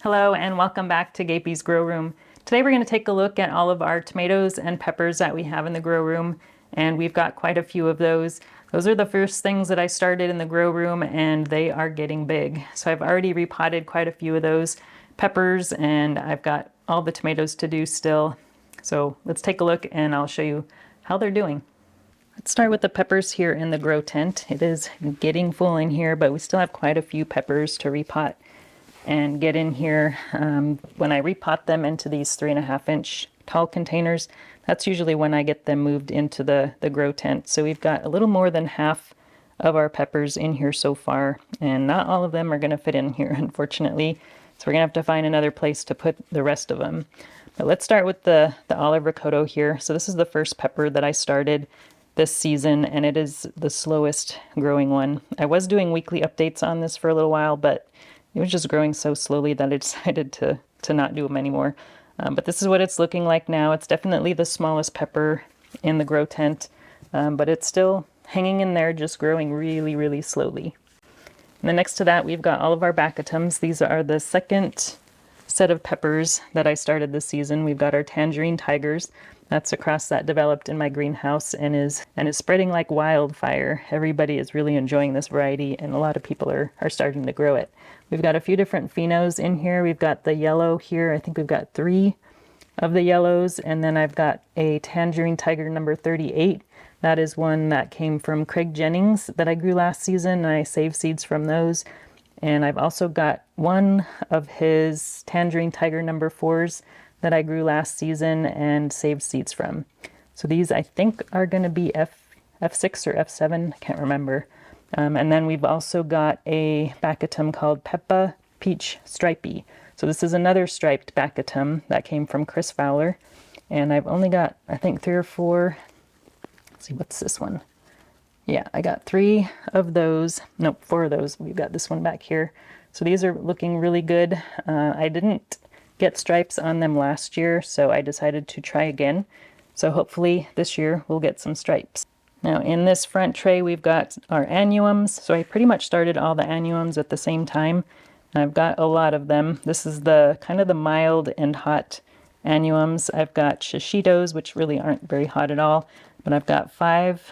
Hello and welcome back to Gapeys Grow Room. Today we're going to take a look at all of our tomatoes and peppers that we have in the grow room, and we've got quite a few of those. Those are the first things that I started in the grow room, and they are getting big. So I've already repotted quite a few of those peppers, and I've got all the tomatoes to do still. So let's take a look and I'll show you how they're doing. Let's start with the peppers here in the grow tent. It is getting full in here, but we still have quite a few peppers to repot and get in here. When I repot them into these 3.5-inch tall containers, that's usually when I get them moved into the grow tent. So we've got a little more than half of our peppers in here so far, and not all of them are going to fit in here, unfortunately. So we're going to have to find another place to put the rest of them. But let's start with the olive ricotta here. So this is the first pepper that I started this season, and it is the slowest growing one. I was doing weekly updates on this for a little while, but it was just growing so slowly that I decided to not do them anymore. But this is what it's looking like now. It's definitely the smallest pepper in the grow tent, but it's still hanging in there, just growing really, really slowly. And then next to that, we've got all of our bacotums. These are the second set of peppers that I started this season. We've got our tangerine tigers. That's a cross that developed in my greenhouse and is spreading like wildfire. Everybody is really enjoying this variety, and a lot of people are starting to grow it. We've got a few different phenos in here. We've got the yellow here. I think we've got 3 of the yellows, and then I've got a tangerine tiger number 38. That is one that came from Craig Jennings that I grew last season, and I saved seeds from those. And I've also got one of his tangerine tiger number 4s that I grew last season and saved seeds from. So these I think are going to be F6 or F7, I can't remember. And then we've also got a bacotum called Peppa Peach Stripey. So this is another striped bacotum that came from Chris Fowler. And I've only got, I think, 3 or 4. Let's see, what's this one? Yeah, I got 3 of those. Nope, 4 of those. We've got this one back here. So these are looking really good. I didn't get stripes on them last year, so I decided to try again. So hopefully this year we'll get some stripes. Now in this front tray we've got our annuums. So I pretty much started all the annuums at the same time. And I've got a lot of them. This is the kind of the mild and hot annuums. I've got shishitos, which really aren't very hot at all, but I've got 5.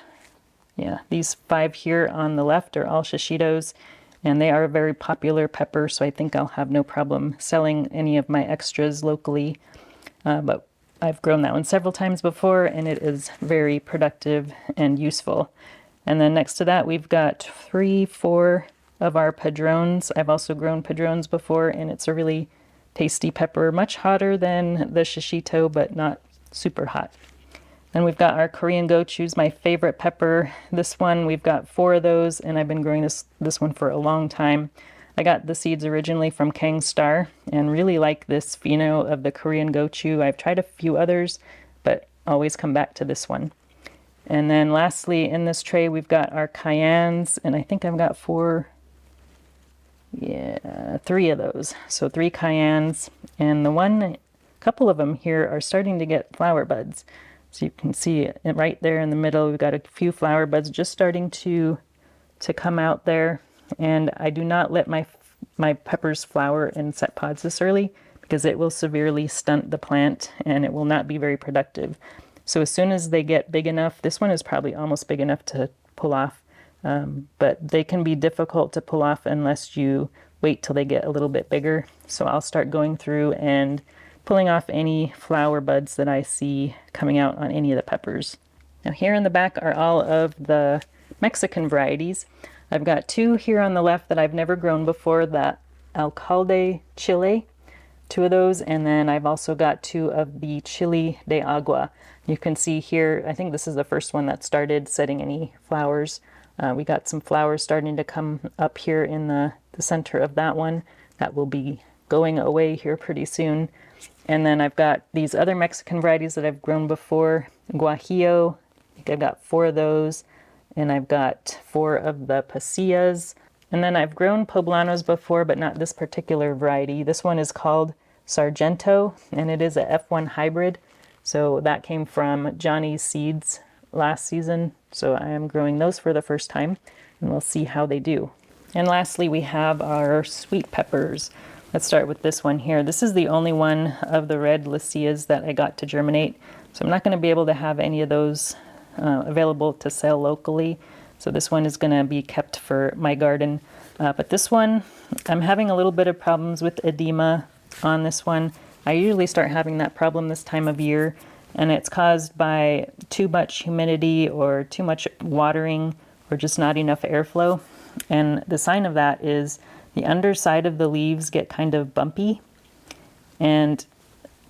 Yeah, these 5 here on the left are all shishitos, and they are a very popular pepper, so I think I'll have no problem selling any of my extras locally. But I've grown that one several times before, and it is very productive and useful. And then next to that, we've got 3, 4 of our padrones. I've also grown padrones before, and it's a really tasty pepper, much hotter than the shishito, but not super hot. Then we've got our Korean gochujang, my favorite pepper. This one, we've got 4 of those, and I've been growing this one for a long time. I got the seeds originally from Kang Star and really like this pheno of the Korean gochujang. I've tried a few others, but always come back to this one. And then lastly, in this tray, we've got our cayennes, and I think I've got 3 of those. So 3 cayennes, and a couple of them here are starting to get flower buds. So you can see it right there in the middle. We've got a few flower buds just starting to come out there. And I do not let my peppers flower in set pods this early because it will severely stunt the plant and it will not be very productive. So as soon as they get big enough, this one is probably almost big enough to pull off, but they can be difficult to pull off unless you wait till they get a little bit bigger. So I'll start going through and pulling off any flower buds that I see coming out on any of the peppers. Now here in the back are all of the Mexican varieties. I've got 2 here on the left that I've never grown before, that Alcalde Chile, 2 of those, and then I've also got 2 of the Chile de Agua. You can see here, I think this is the first one that started setting any flowers. We got some flowers starting to come up here in the center of that one. That will be going away here pretty soon. And then I've got these other Mexican varieties that I've grown before. Guajillo, I think I've got 4 of those. And I've got 4 of the pasillas. And then I've grown poblanos before, but not this particular variety. This one is called Sargento, and it is a F1 hybrid. So that came from Johnny's seeds last season. So I am growing those for the first time, and we'll see how they do. And lastly, we have our sweet peppers. Let's start with this one here. This is the only one of the red Lycias that I got to germinate. So I'm not going to be able to have any of those available to sell locally. So this one is going to be kept for my garden. But this one, I'm having a little bit of problems with edema on this one. I usually start having that problem this time of year, and it's caused by too much humidity or too much watering or just not enough airflow. And the sign of that is the underside of the leaves get kind of bumpy, and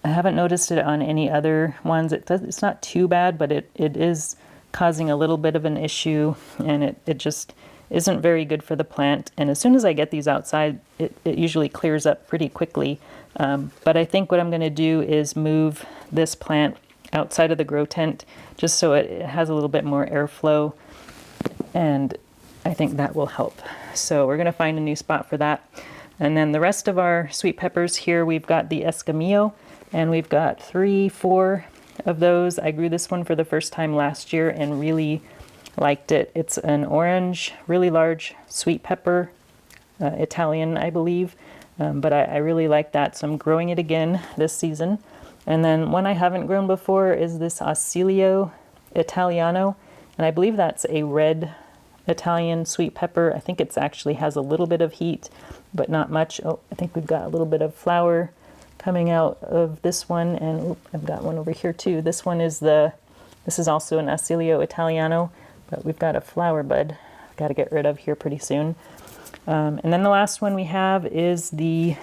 I haven't noticed it on any other ones. It's not too bad, but it is causing a little bit of an issue, and it just isn't very good for the plant. And as soon as I get these outside, it usually clears up pretty quickly. But I think what I'm going to do is move this plant outside of the grow tent just so it has a little bit more airflow, and I think that will help. So we're going to find a new spot for that. And then the rest of our sweet peppers here, we've got the Escamillo, and we've got 4 of those. I grew this one for the first time last year and really liked it. It's an orange, really large sweet pepper, Italian, I believe. But I really like that, so I'm growing it again this season. And then one I haven't grown before is this Asilio Italiano, and I believe that's a red Italian sweet pepper. I think it actually has a little bit of heat, but not much. Oh, I think we've got a little bit of flower coming out of this one, and I've got one over here too. This is also an Asilio Italiano, but we've got a flower bud I've got to get rid of here pretty soon. And then the last one we have is the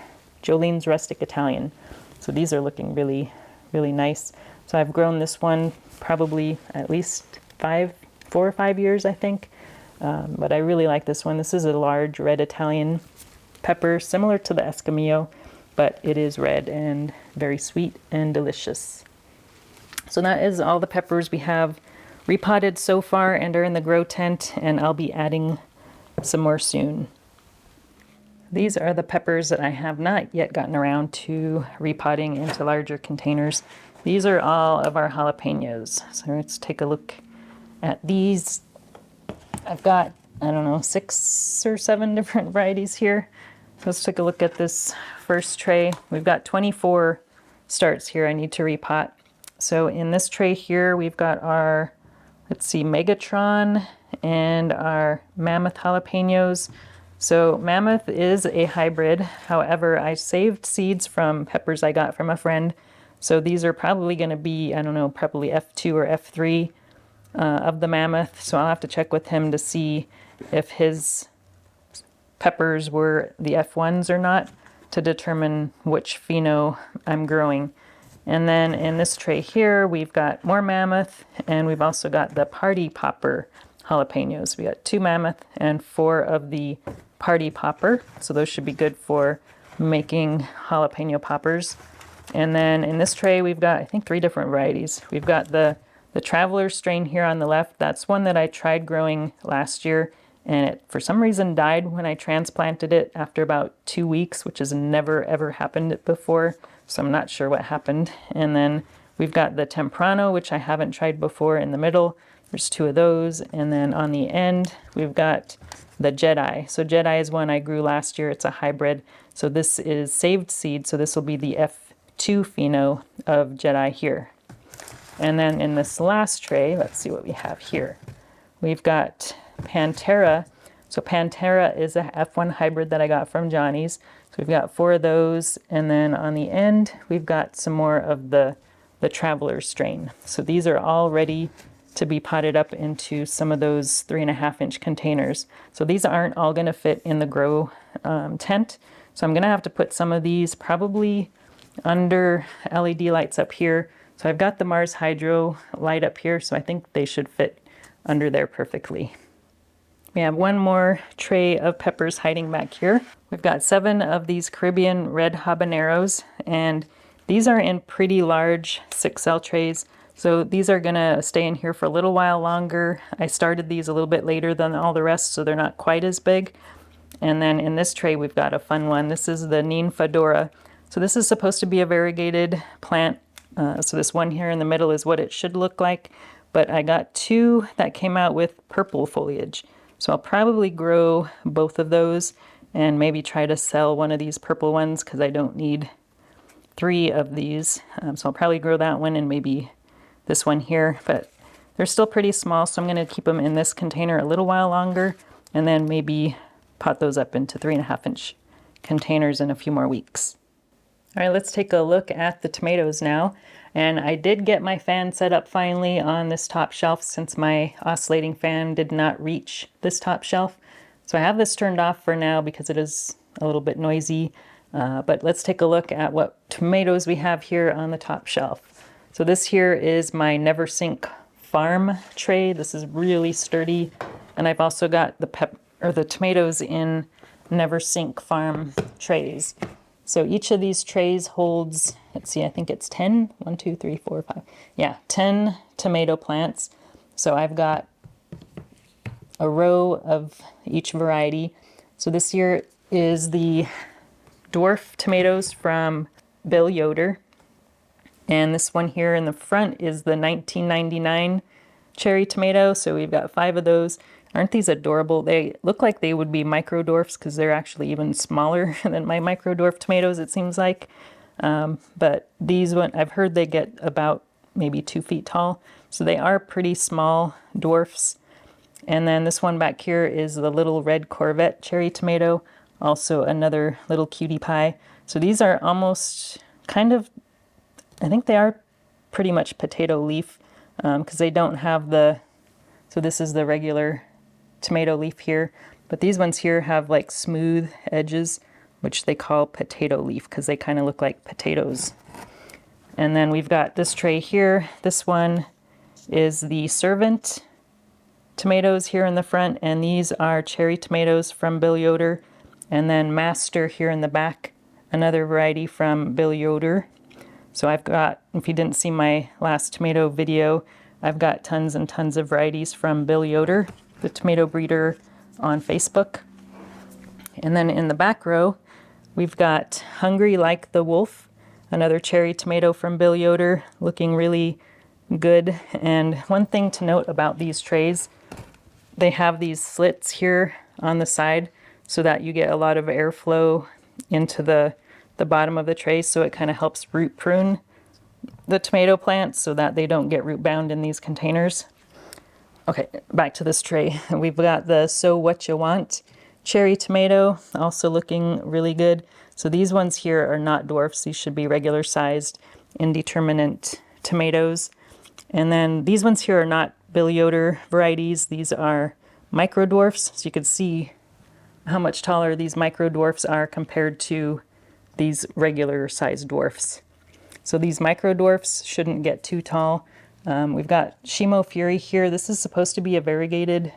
Jolene's Rustic Italian. So these are looking really, really nice. So I've grown this one probably at least 4 or 5 years, I think. But I really like this one. This is a large red Italian pepper, similar to the Escamillo, but it is red and very sweet and delicious. So that is all the peppers we have repotted so far and are in the grow tent, and I'll be adding some more soon. These are the peppers that I have not yet gotten around to repotting into larger containers. These are all of our jalapenos. So let's take a look at these. I've got, I don't know, 6 or 7 different varieties here. So let's take a look at this first tray. We've got 24 starts here I need to repot. So in this tray here, we've got our, let's see, Megatron and our Mammoth jalapenos. So Mammoth is a hybrid. However, I saved seeds from peppers I got from a friend. So these are probably going to be, I don't know, probably F2 or F3 of the Mammoth. So I'll have to check with him to see if his peppers were the F1s or not to determine which pheno I'm growing. And then in this tray here, we've got more Mammoth, and we've also got the Party Popper jalapenos. We got 2 Mammoth and 4 of the Party Popper. So those should be good for making jalapeno poppers. And then in this tray, we've got, I think, 3 different varieties. We've got the Traveler strain here on the left. That's one that I tried growing last year, and it for some reason died when I transplanted it after about 2 weeks, which has never ever happened before. So I'm not sure what happened. And then we've got the Temprano, which I haven't tried before, in the middle. There's 2 of those. And then on the end, we've got the Jedi. So Jedi is one I grew last year. It's a hybrid. So this is saved seed. So this will be the F2 pheno of Jedi here. And then in this last tray, let's see what we have here. We've got Pantera. So Pantera is a F1 hybrid that I got from Johnny's. So we've got 4 of those. And then on the end, we've got some more of the Traveler strain. So these are all ready to be potted up into some of those 3.5-inch containers. So these aren't all going to fit in the grow tent. So I'm going to have to put some of these probably under LED lights up here. So I've got the Mars Hydro light up here, so I think they should fit under there perfectly. We have one more tray of peppers hiding back here. We've got 7 of these Caribbean red habaneros, and these are in pretty large 6L trays. So these are gonna stay in here for a little while longer. I started these a little bit later than all the rest, so they're not quite as big. And then in this tray, we've got a fun one. This is the Ninfadora. So this is supposed to be a variegated plant. So this one here in the middle is what it should look like, but I got 2 that came out with purple foliage. So I'll probably grow both of those and maybe try to sell one of these purple ones because I don't need 3 of these. So I'll probably grow that one and maybe this one here, but they're still pretty small, so I'm going to keep them in this container a little while longer and then maybe pot those up into 3.5-inch containers in a few more weeks. All right, let's take a look at the tomatoes now. And I did get my fan set up finally on this top shelf since my oscillating fan did not reach this top shelf. So I have this turned off for now because it is a little bit noisy. But let's take a look at what tomatoes we have here on the top shelf. So this here is my Never Sink Farm tray. This is really sturdy. And I've also got the tomatoes in Never Sink Farm trays. So each of these trays holds, let's see, I think it's 10, 1, 2, 3, 4, 5. Yeah, 10 tomato plants. So I've got a row of each variety. So this here is the dwarf tomatoes from Bill Yoder. And this one here in the front is the 1999 cherry tomato. So we've got 5 of those. Aren't these adorable? They look like they would be micro dwarfs because they're actually even smaller than my micro dwarf tomatoes, it seems like. But these one, I've heard they get about maybe 2 feet tall. So they are pretty small dwarfs. And then this one back here is the little red Corvette cherry tomato. Also another little cutie pie. So these are almost kind of, I think they are pretty much potato leaf because they don't have the, so this is the regular tomato leaf here, but these ones here have like smooth edges, which they call potato leaf because they kind of look like potatoes. And then we've got this tray here. This one is the Servant tomatoes here in the front, and these are cherry tomatoes from Bill Yoder. And then Master here in the back, another variety from Bill Yoder. So I've got, if you didn't see my last tomato video, I've got tons and tons of varieties from Bill Yoder, the tomato breeder on Facebook. And then in the back row, we've got Hungry Like the Wolf, another cherry tomato from Bill Yoder, looking really good. And one thing to note about these trays, they have these slits here on the side so that you get a lot of airflow into the bottom of the tray, so it kind of helps root prune the tomato plants so that they don't get root bound in these containers. Okay, back to this tray. We've got the So What You Want cherry tomato, also looking really good. So these ones here are not dwarfs. These should be regular sized indeterminate tomatoes. And then these ones here are not Bill Yoder varieties. These are micro dwarfs. So you can see how much taller these micro dwarfs are compared to these regular sized dwarfs. So these micro dwarfs shouldn't get too tall. We've got Shimo Fury here. This is supposed to be a variegated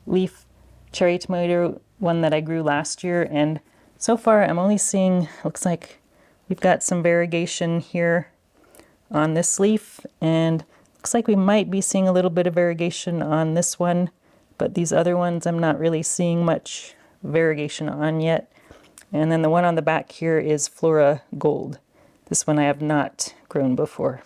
leaf cherry tomato, one that I grew last year. And so far I'm only seeing, looks like we've got some variegation here on this leaf. And looks like we might be seeing a little bit of variegation on this one. But these other ones I'm not really seeing much variegation on yet. And then the one on the back here is Flora Gold. This one I have not grown before.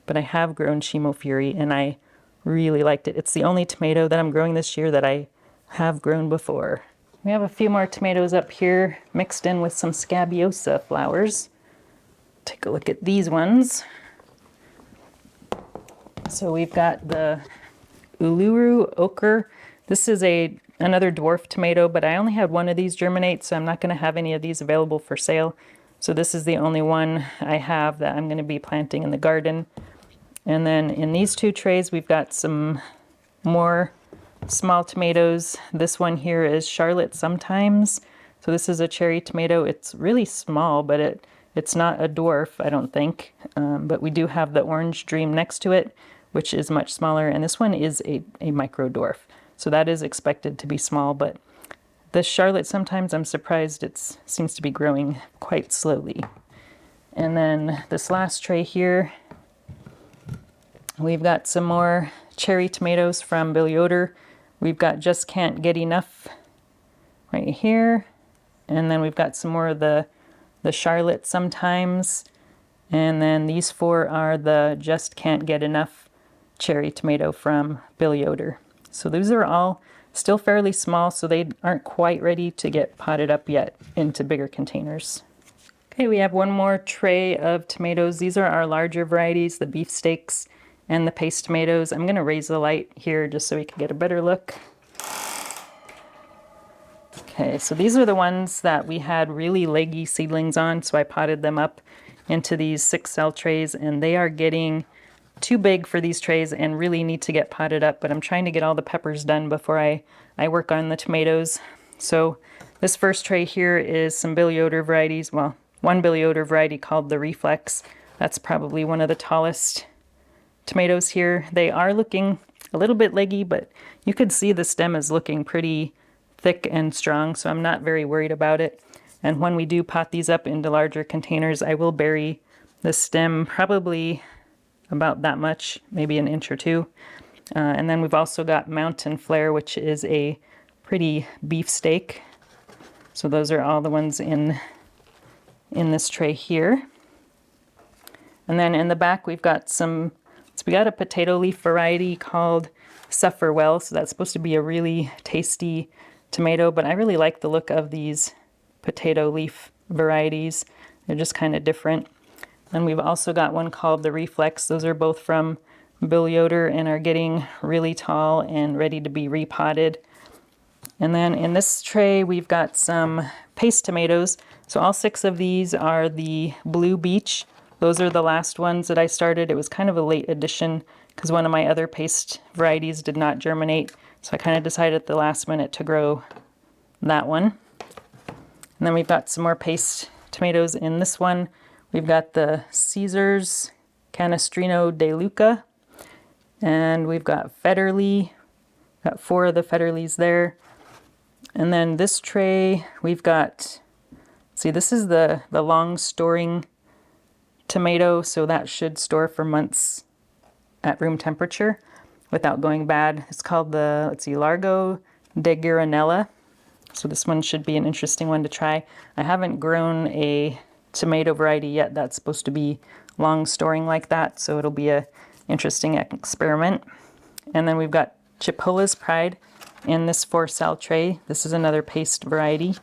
But I have grown Shimo Fury and I really liked it. It's the only tomato that I'm growing this year that I have grown before. We have a few more tomatoes up here mixed in with some Scabiosa flowers. Take a look at these ones. So we've got the Uluru Ochre. This is another dwarf tomato, but I only had one of these germinate, so I'm not going to have any of these available for sale. So this is the only one I have that I'm going to be planting in the garden. And then in these 2 trays, we've got some more small tomatoes. This one here is Charlotte Sometimes. So this is a cherry tomato. It's really small, but it's not a dwarf, I don't think. But we do have the Orange Dream next to it, which is much smaller. And this one is a micro dwarf. So that is expected to be small, but the Charlotte Sometimes, I'm surprised it seems to be growing quite slowly. And then this last tray here, we've got some more cherry tomatoes from Bill Yoder. We've got Just Can't Get Enough right here. And then we've got some more of the Charlotte Sometimes. And then these 4 are the Just Can't Get Enough cherry tomato from Bill Yoder. So those are all still fairly small, so they aren't quite ready to get potted up yet into bigger containers. Okay, we have one more tray of tomatoes. These are our larger varieties, the beefsteaks and the paste tomatoes. I'm going to raise the light here just so we can get a better look. Okay, so these are the ones that we had really leggy seedlings on, so I potted them up into these 6-cell trays, and they are getting too big for these trays and really need to get potted up, but I'm trying to get all the peppers done before I work on the tomatoes. So this first tray here is some Billy Odor varieties. Well, one Billy Odor variety called the Reflex. That's probably one of the tallest tomatoes here. They are looking a little bit leggy, but you could see the stem is looking pretty thick and strong, so I'm not very worried about it. And when we do pot these up into larger containers, I will bury the stem probably about that much, maybe an inch or two. And then we've also got Mountain Flare, which is a pretty beefsteak. So those are all the ones in this tray here. And then in the back we've got so we got a potato leaf variety called Suffer Well. So that's supposed to be a really tasty tomato, but I really like the look of these potato leaf varieties. They're just kind of different. And we've also got one called the Reflex. Those are both from Billy Odor and are getting really tall and ready to be repotted. And then in this tray we've got some paste tomatoes. So all 6 of these are the Blue Beach. Those are the last ones that I started. It was kind of a late addition because one of my other paste varieties did not germinate. So I kind of decided at the last minute to grow that one. And then we've got some more paste tomatoes in this one. We've got the Caesar's Canestrino de Luca, and we've got Federle. Got 4 of the Federles there. And then this tray, we've got, see, this is the long storing tomato, so that should store for months at room temperature without going bad. It's called the, let's see, Largo de Gironella. So this one should be an interesting one to try. I haven't grown a tomato variety yet that's supposed to be long storing like that, so it'll be a interesting experiment. And then we've got Chipola's Pride in this 4-cell tray. This is another paste variety.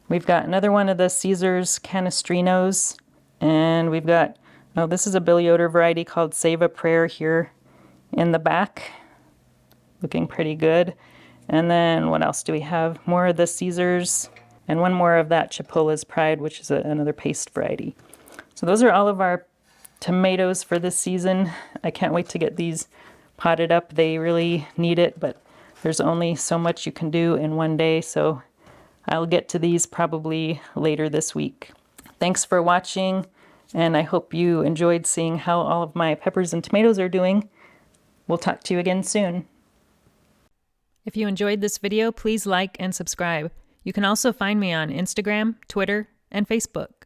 We've got another one of the Caesar's Canestrinos, and we've got, oh, this is a Billy Odor variety called Save a Prayer here in the back. Looking pretty good. And then what else do we have? More of the Caesar's and one more of that Chipola's Pride, which is another paste variety. So those are all of our tomatoes for this season. I can't wait to get these potted up. They really need it, but there's only so much you can do in one day, so I'll get to these probably later this week. Thanks for watching, and I hope you enjoyed seeing how all of my peppers and tomatoes are doing. We'll talk to you again soon. If you enjoyed this video, please like and subscribe. You can also find me on Instagram, Twitter, and Facebook.